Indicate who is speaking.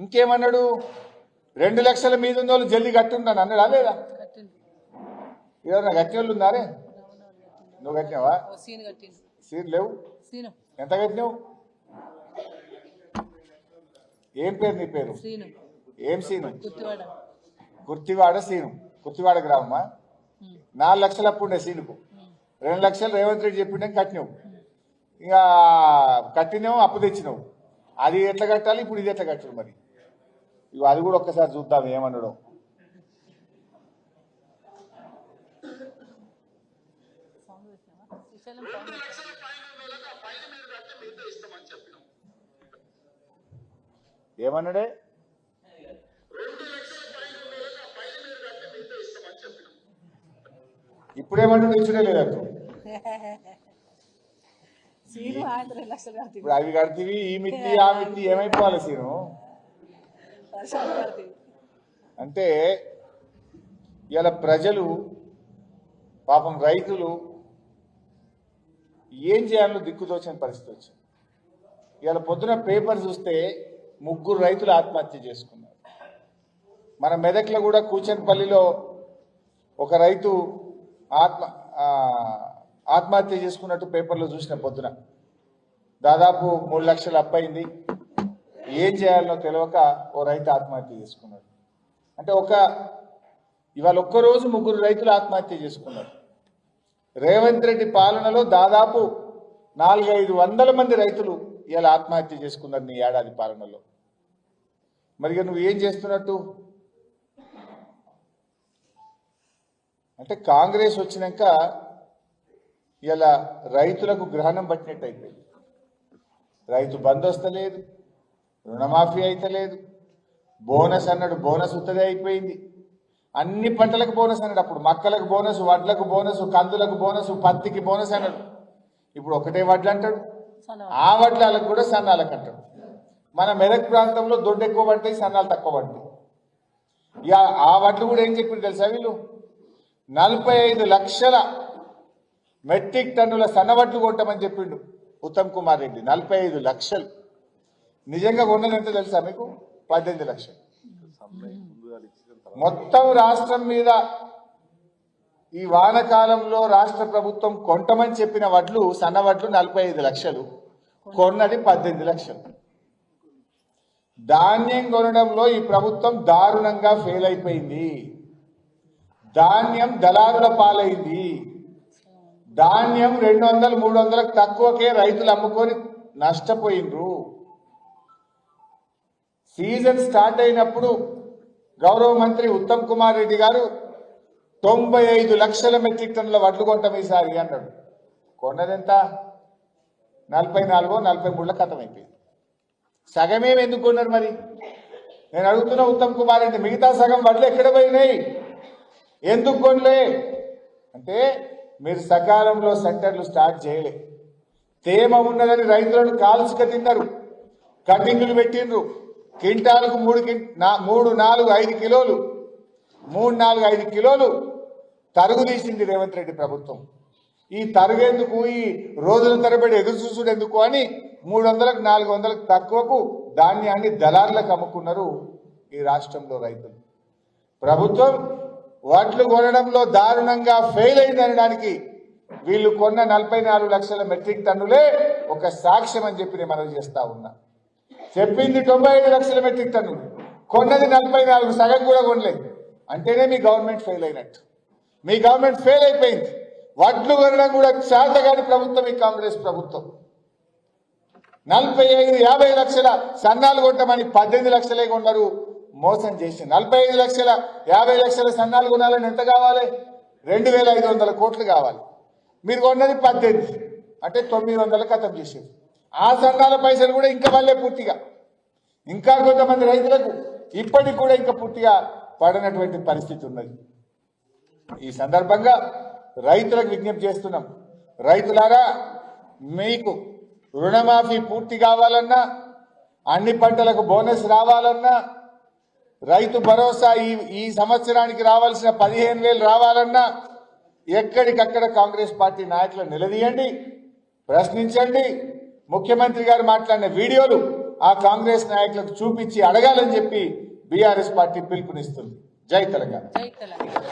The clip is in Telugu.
Speaker 1: ఇంకేమన్నాడు 2 లక్షల మీద ఉన్న వాళ్ళు జల్దీ కట్టుంటాను అన్నాడా లేదా? ఎవరన్నా కట్టిన వాళ్ళు ఉన్నారే? నువ్వు కట్టినావా? సీన్ లేవు. ఎంత కట్టినావు? ఏం పేరు నీ పేరు? ఏం సీను? కుర్తివాడ సీను. కుర్తివాడ గ్రామమా? 4 లక్షలు అప్పు ఉండే సీనుకు. 2 లక్షలు రేవంత్ రెడ్డి చెప్పిండే కట్టినావు. ఇంకా కట్టినావు, అప్పు తెచ్చినావు. అది ఎట్లా కట్టాలి, ఇప్పుడు ఇది ఎట్లా కట్టాలి? మరి ఇవి అది కూడా ఒక్కసారి చూద్దాం ఏమన్నాడు. ఏమన్నాడే? ఇప్పుడేమంటే ఇచ్చుడే లేదంటూ. ఇప్పుడు అవి కడితే ఈ మిత్తి ఆ మిత్తి ఏమైపోవాలి సీను? అంటే ఇలా ప్రజలు పాపం రైతులు ఏం చేయాలో దిక్కుదోచని పరిస్థితి వచ్చింది. ఇలా పొద్దున పేపర్ చూస్తే 3 రైతులు ఆత్మహత్య చేసుకున్నారు. మన మెదక్లో కూడా కూచన్పల్లిలో ఒక రైతు ఆత్మహత్య చేసుకున్నట్టు పేపర్లో చూసిన పొద్దున. దాదాపు 3 లక్షలు అప్పయింది. ఏం చేయాలనో తెలియక ఓ రైతు ఆత్మహత్య చేసుకున్నాడు. అంటే ఇవాళ ఒక్కరోజు 3 రైతులు ఆత్మహత్య చేసుకున్నారు. రేవంత్ రెడ్డి పాలనలో దాదాపు 400-500 మంది రైతులు ఇలా ఆత్మహత్య చేసుకున్నారు నీ ఏడాది పాలనలో. మరి నువ్వు ఏం చేస్తున్నట్టు? అంటే కాంగ్రెస్ వచ్చినాక ఇలా రైతులకు గ్రహణం పట్టినట్టు అయిపోయింది. రైతు బంద్ వస్తలేదు, రుణమాఫీ అయితే లేదు, బోనస్ అన్నాడు, బోనస్ ఉత్తదే అయిపోయింది. అన్ని పంటలకు బోనస్ అన్నాడు. అప్పుడు మక్కలకు బోనస్, వడ్లకు బోనస్, కందులకు బోనస్, పత్తికి బోనస్ అన్నాడు. ఇప్పుడు ఒకటే వడ్లు అంటాడు. ఆ వడ్లకు కూడా సన్నాలకు అంటాడు. మన మెదక్ ప్రాంతంలో దొడ్డు ఎక్కువ పడతాయి, సన్నాలు తక్కువ పడతాయి. ఇక ఆ వడ్లు కూడా ఏం చెప్పింది తెలుసా వీళ్ళు? 45 లక్షల మెట్రిక్ టన్నుల సన్నవడ్లు కొంటామని చెప్పిండు ఉత్తమ్ కుమార్ రెడ్డి. 45 లక్షలు. నిజంగా కొన్నది ఎంత తెలుసా మీకు? 18 లక్షలు. మొత్తం రాష్ట్రం మీద ఈ వానకాలంలో రాష్ట్ర ప్రభుత్వం కొంటమని చెప్పిన వడ్లు, సన్నవడ్లు 45 లక్షలు, కొన్నది 18 లక్షలు. ధాన్యం కొనడంలో ఈ ప్రభుత్వం దారుణంగా ఫెయిల్ అయిపోయింది. ధాన్యం దళారుల పాలైంది. ధాన్యం 200-300 తక్కువకే రైతులు అమ్ముకొని నష్టపోయినరు. సీజన్ స్టార్ట్ అయినప్పుడు గౌరవ మంత్రి ఉత్తమ్ కుమార్ రెడ్డి గారు 95 లక్షల మెట్రిక్ టన్నుల వడ్లు కొంటాం ఈసారి అన్నాడు. కొన్నదెంత? 44-43 ఖతం అయిపోయింది. సగమేమి ఎందుకు కొన్నారు? మరి నేను అడుగుతున్నా ఉత్తమ్ కుమార్ రెడ్డి, మిగతా సగం వడ్లు ఎక్కడ పోయినాయి? ఎందుకు కొనలే అంటే మీరు సకాలంలో సెంటర్లు స్టార్ట్ చేయలే. తేమ ఉన్నదని రైతులను కాల్చుక తిన్నారు, కటింగులు పెట్టిండ్రు. క్వింటాలకు 3-4-5 కిలోలు 3-4-5 కిలోలు తరుగు తీసింది రేవంత్ రెడ్డి ప్రభుత్వం. ఈ తరుగేందుకు, ఈ రోజుల తరబడి ఎదురు చూసుడు ఎందుకు అని 300-400 తక్కువకు ధాన్యాన్ని దళారులకు అమ్ముకున్నారు ఈ రాష్ట్రంలో రైతులు. ప్రభుత్వం వడ్లు కొనడంలో దారుణంగా ఫెయిల్ అయిందనడానికి వీళ్ళు కొన్న 44 లక్షల మెట్రిక్ టన్నులే ఒక సాక్ష్యం అని చెప్పి నేను మనవి చేస్తా ఉన్నా. చెప్పింది 95 లక్షల మెట్రిక్ టన్నులు, కొన్నది 44, సగం కూడా కొనలేదు. అంటేనే మీ గవర్నమెంట్ ఫెయిల్ అయినట్టు. మీ గవర్నమెంట్ ఫెయిల్ అయిపోయింది. వడ్లు కొనడం కూడా చేతగాని ప్రభుత్వం ఈ కాంగ్రెస్ ప్రభుత్వం. 45-50 లక్షల సన్నాలు కొంటామని 18 లక్షలే కొన్నారు, మోసం చేసి. 45-50 లక్షల సన్నాలు కొనాలని ఎంత కావాలి? 2,500 కోట్లు కావాలి. మీరు కొన్నది 18, అంటే 900 ఖతం చేసేది. ఆ సన్నాల పైసలు కూడా ఇంకా వల్లే పూర్తిగా, ఇంకా కొంతమంది రైతులకు ఇప్పటికి కూడా ఇంకా పూర్తిగా పడనటువంటి పరిస్థితి ఉన్నది. ఈ సందర్భంగా రైతులకు విజ్ఞప్తి చేస్తున్నాం. రైతులారా, మీకు రుణమాఫీ పూర్తి కావాలన్నా, అన్ని పంటలకు బోనస్ రావాలన్నా, రైతు భరోసా ఈ సంవత్సరానికి రావాల్సిన 15,000 రావాలన్నా ఎక్కడికక్కడ కాంగ్రెస్ పార్టీ నాయకులను నిలదీయండి, ప్రశ్నించండి. ముఖ్యమంత్రి గారు మాట్లాడిన వీడియోలు ఆ కాంగ్రెస్ నాయకులకు చూపించి అడగాలని చెప్పి బీఆర్ఎస్ పార్టీ పిలుపునిస్తుంది. జై తెలంగాణ.